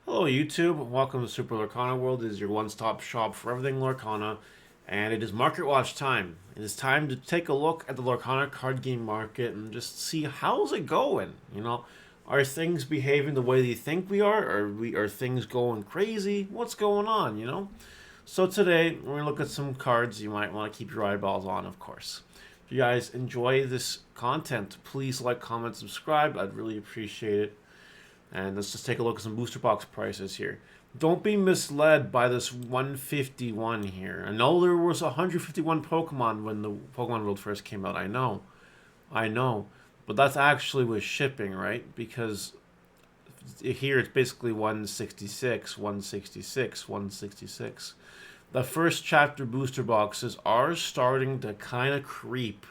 Hello YouTube, welcome to Super Lorcana World. It is your one-stop shop for everything Lorcana, and it is Market Watch time. It is time to take a look at the Lorcana card game market and just see how's it going. Are things behaving the way you think we are? Are things going crazy? What's going on? So today we're gonna look at some cards you might want to keep your eyeballs on, of course. If you guys enjoy this content, please like, comment, subscribe. I'd really appreciate it. And let's just take a look at some booster box prices here. Don't be misled by this 151 here. I know there was 151 Pokemon when the Pokemon World first came out. I know. But that's actually with shipping, right? Because here it's basically 166, 166, 166. The first chapter booster boxes are starting to kind of creep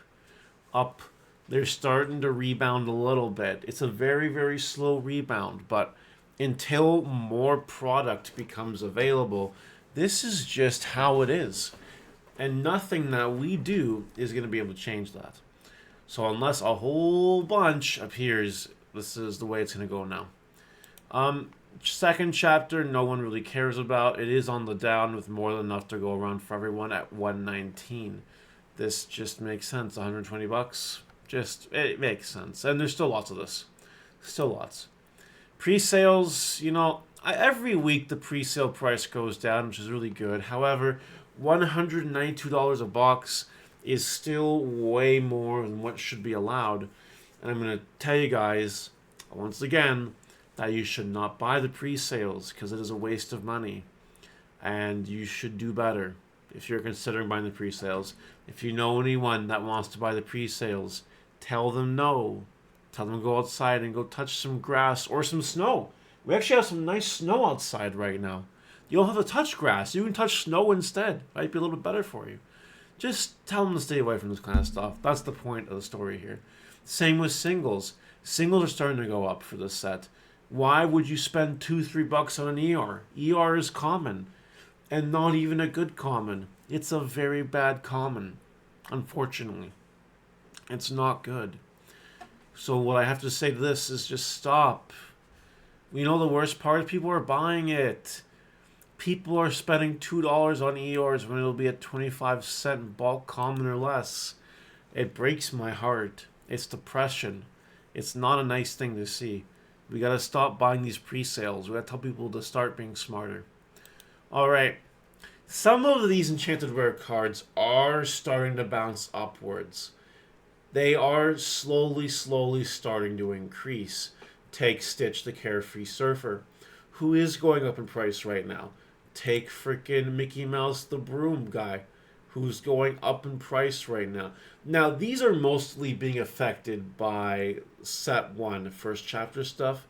up. They're starting to rebound a little bit. It's a very, very slow rebound, but until more product becomes available, this is just how it is. And nothing that we do is going to be able to change that. So unless a whole bunch appears, this is the way it's going to go now. Second chapter, no one really cares about. It is on the down with more than enough to go around for everyone at 119. This just makes sense. 120 bucks. It makes sense. And there's still lots of this. Still lots. Pre-sales, every week the pre-sale price goes down, which is really good. However, $192 a box is still way more than what should be allowed. And I'm going to tell you guys, once again, that you should not buy the pre-sales because it is a waste of money. And you should do better if you're considering buying the pre-sales. If you know anyone that wants to buy the pre-sales, tell them no. Tell them to go outside and go touch some grass or some snow. We actually have some nice snow outside right now. You don't have to touch grass. You can touch snow instead. Might be a little bit better for you. Just tell them to stay away from this kind of stuff. That's the point of the story here. Same with singles. Singles are starting to go up for this set. Why would you spend $2-3 on an ER? ER is common. And not even a good common. It's a very bad common. Unfortunately. It's not good. So what I have to say to this is just stop. We know the worst part is people are buying it. People are spending $2 on ERs when it'll be at 25-cent bulk common or less. It breaks my heart. It's depression. It's not a nice thing to see. We gotta stop buying these pre-sales. We gotta tell people to start being smarter. Alright. Some of these Enchanted Rare cards are starting to bounce upwards. They are slowly starting to increase. Take Stitch the Carefree Surfer, who is going up in price right now. Take freaking Mickey Mouse the Broom guy, who's going up in price right now. Now, these are mostly being affected by Set 1, first chapter stuff.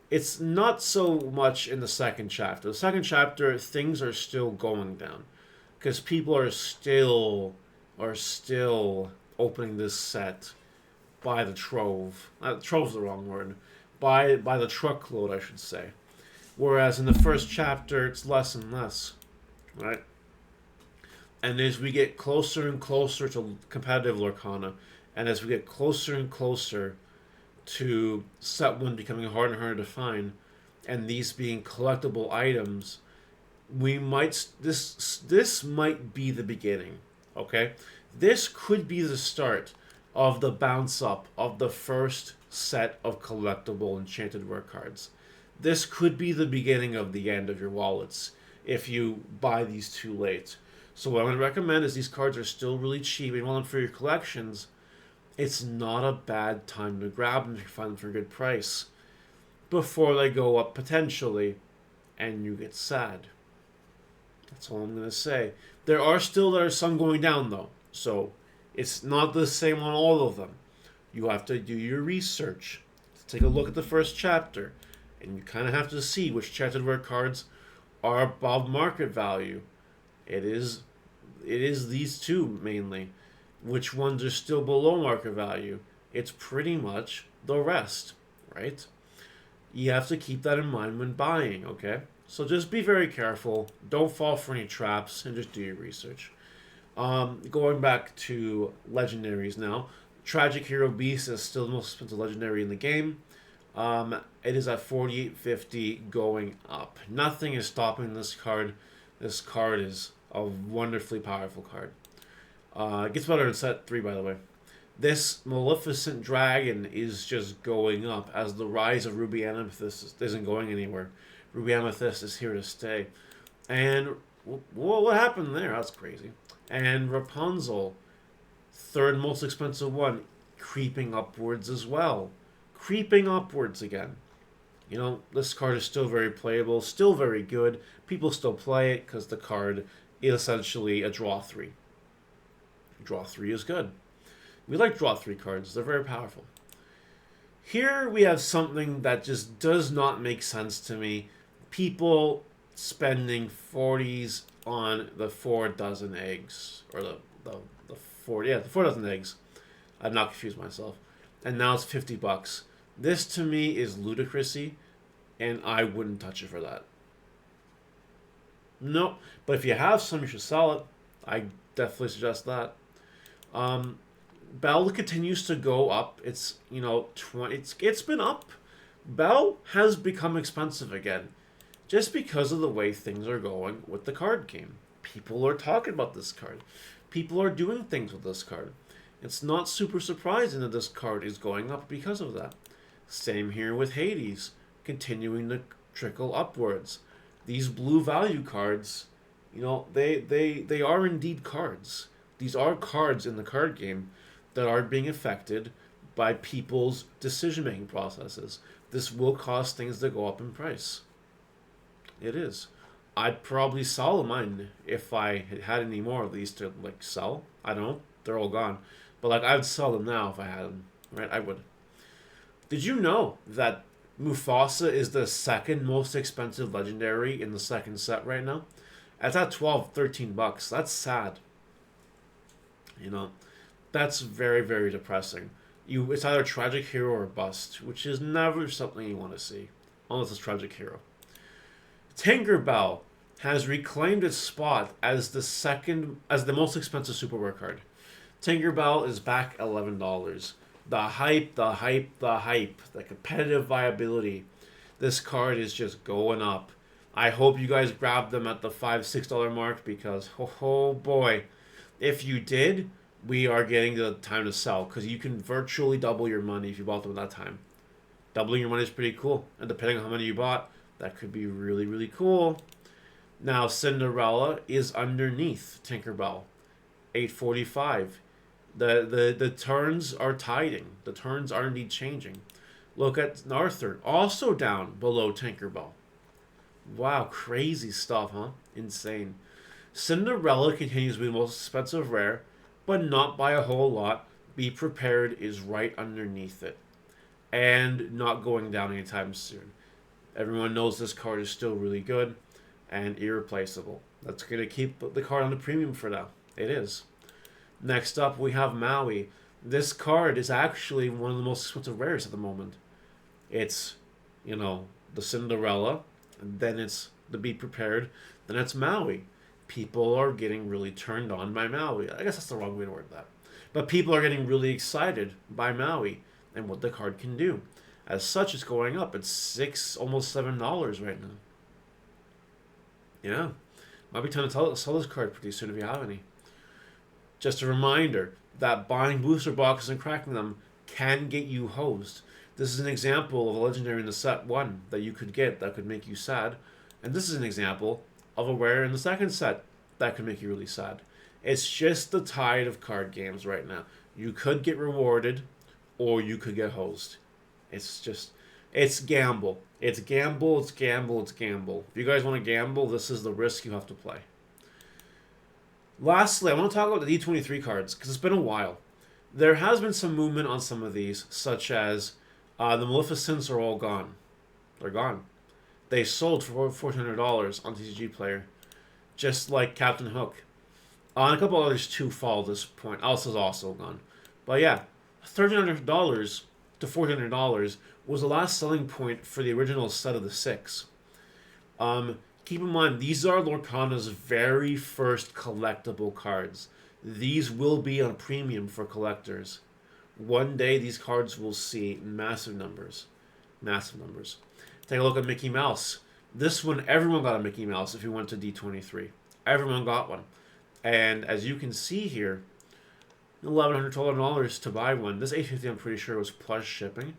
It's not so much in the second chapter. The second chapter, things are still going down. Because people are still opening this set by the trove. Trove's the wrong word. By the truckload, I should say. Whereas in the first chapter, it's less and less, right? And as we get closer and closer to competitive Lorcana, and as we get closer and closer to set 1 becoming harder and harder to find, and these being collectible items, this might be the beginning, okay? This could be the start of the bounce up of the first set of collectible Enchanted Rare cards. This could be the beginning of the end of your wallets if you buy these too late. So what I'm going to recommend is these cards are still really cheap and well for your collections. It's not a bad time to grab them if you find them for a good price before they go up potentially and you get sad. That's all I'm going to say. There are some going down though. So it's not the same on all of them. You have to do your research. Take a look at the first chapter. And you kind of have to see which Enchanted Rare cards are above market value. It is these two mainly. Which ones are still below market value? It's pretty much the rest, right? You have to keep that in mind when buying, okay? So just be very careful. Don't fall for any traps and just do your research. Going back to legendaries now. Tragic Hero Beast is still the most expensive legendary in the game. It is at 48.50 going up. Nothing is stopping this card. This card is a wonderfully powerful card. It gets better in set 3, by the way. This Maleficent Dragon is just going up as the rise of Ruby Amethyst isn't going anywhere. Ruby Amethyst is here to stay. And what happened there? That's crazy. And Rapunzel, third most expensive one, creeping upwards as well. Creeping upwards again. You know, this card is still very playable, still very good. People still play it because the card is essentially a draw 3. Draw 3 is good. We like draw 3 cards. They're very powerful. Here we have something that just does not make sense to me. People spending 40s on the 4 dozen eggs. Or the 4, yeah, the 4 dozen eggs. I've not confused myself. And now it's $50. This to me is ludicrousy, and I wouldn't touch it for that. No, but if you have some, you should sell it. I definitely suggest that. Bell continues to go up. It's 20. It's been up. Bell has become expensive again, just because of the way things are going with the card game. People are talking about this card. People are doing things with this card. It's not super surprising that this card is going up because of that. Same here with Hades, continuing to trickle upwards. These blue value cards, they are indeed cards. These are cards in the card game that are being affected by people's decision-making processes. This will cause things to go up in price. It is. I'd probably sell mine if I had any more of these to sell. I don't know. They're all gone. But I'd sell them now if I had them. Right? I would. Did you know that Mufasa is the second most expensive legendary in the second set right now? It's at $12-13. That's sad. That's very, very depressing. It's either tragic hero or bust, which is never something you want to see, unless it's tragic hero. Tinkerbell has reclaimed its spot as the most expensive super rare card. Tinkerbell is back $11. The hype, the hype, the hype, the competitive viability. This card is just going up. I hope you guys grabbed them at the $5-6 mark because, oh boy, if you did, we are getting the time to sell because you can virtually double your money if you bought them at that time. Doubling your money is pretty cool, and depending on how many you bought, that could be really, really cool. Now, Cinderella is underneath Tinkerbell, $8.45. The turns are tiding. The turns are indeed changing. Look at Arthur, also down below Tinkerbell. Wow, crazy stuff, huh? Insane. Cinderella continues to be the most expensive rare, but not by a whole lot. Be Prepared is right underneath it, and not going down anytime soon. Everyone knows this card is still really good and irreplaceable. That's going to keep the card on the premium for now. It is. Next up, we have Maui. This card is actually one of the most expensive rares at the moment. It's, the Cinderella, and then it's the Be Prepared, then it's Maui. People are getting really turned on by Maui. I guess that's the wrong way to word that. But people are getting really excited by Maui and what the card can do. As such, it's going up. It's almost $7 right now. Yeah. Might be time to sell this card pretty soon if you have any. Just a reminder that buying booster boxes and cracking them can get you hosed. This is an example of a legendary in the set 1 that you could get that could make you sad. And this is an example of a rare in the second set that could make you really sad. It's just the tide of card games right now. You could get rewarded or you could get hosed. It's gamble. It's gamble, it's gamble, it's gamble. If you guys want to gamble, this is the risk you have to play. Lastly, I want to talk about the D23 cards, because it's been a while. There has been some movement on some of these, such as the Maleficents are all gone. They're gone. They sold for $1,400 on TCG Player, just like Captain Hook. And a couple others too fall at this point. Elsa's also gone. But yeah, $1,300 to $1,400 was the last selling point for the original set of the 6. Keep in mind, these are Lorcana's very first collectible cards. These will be on premium for collectors. One day, these cards will see massive numbers. Massive numbers. Take a look at Mickey Mouse. This one, everyone got a Mickey Mouse if you went to D23. Everyone got one. And as you can see here, $1,100, $1,200 to buy one. This 850 I'm pretty sure was plus shipping.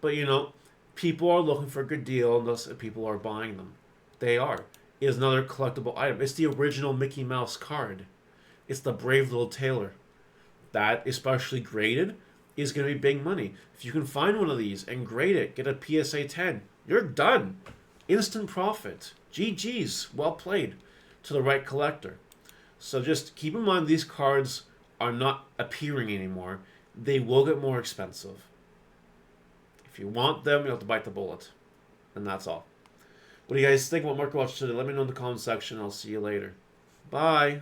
But you know, people are looking for a good deal and thus people are buying them. They are. It is another collectible item. It's the original Mickey Mouse card. It's the Brave Little Tailor. That, especially graded, is going to be big money. If you can find one of these and grade it, get a PSA 10, you're done. Instant profit. GG's. Well played to the right collector. So just keep in mind these cards are not appearing anymore. They will get more expensive. If you want them, you have to bite the bullet. And that's all. What do you guys think about Market Watch today? Let me know in the comment section. I'll see you later. Bye.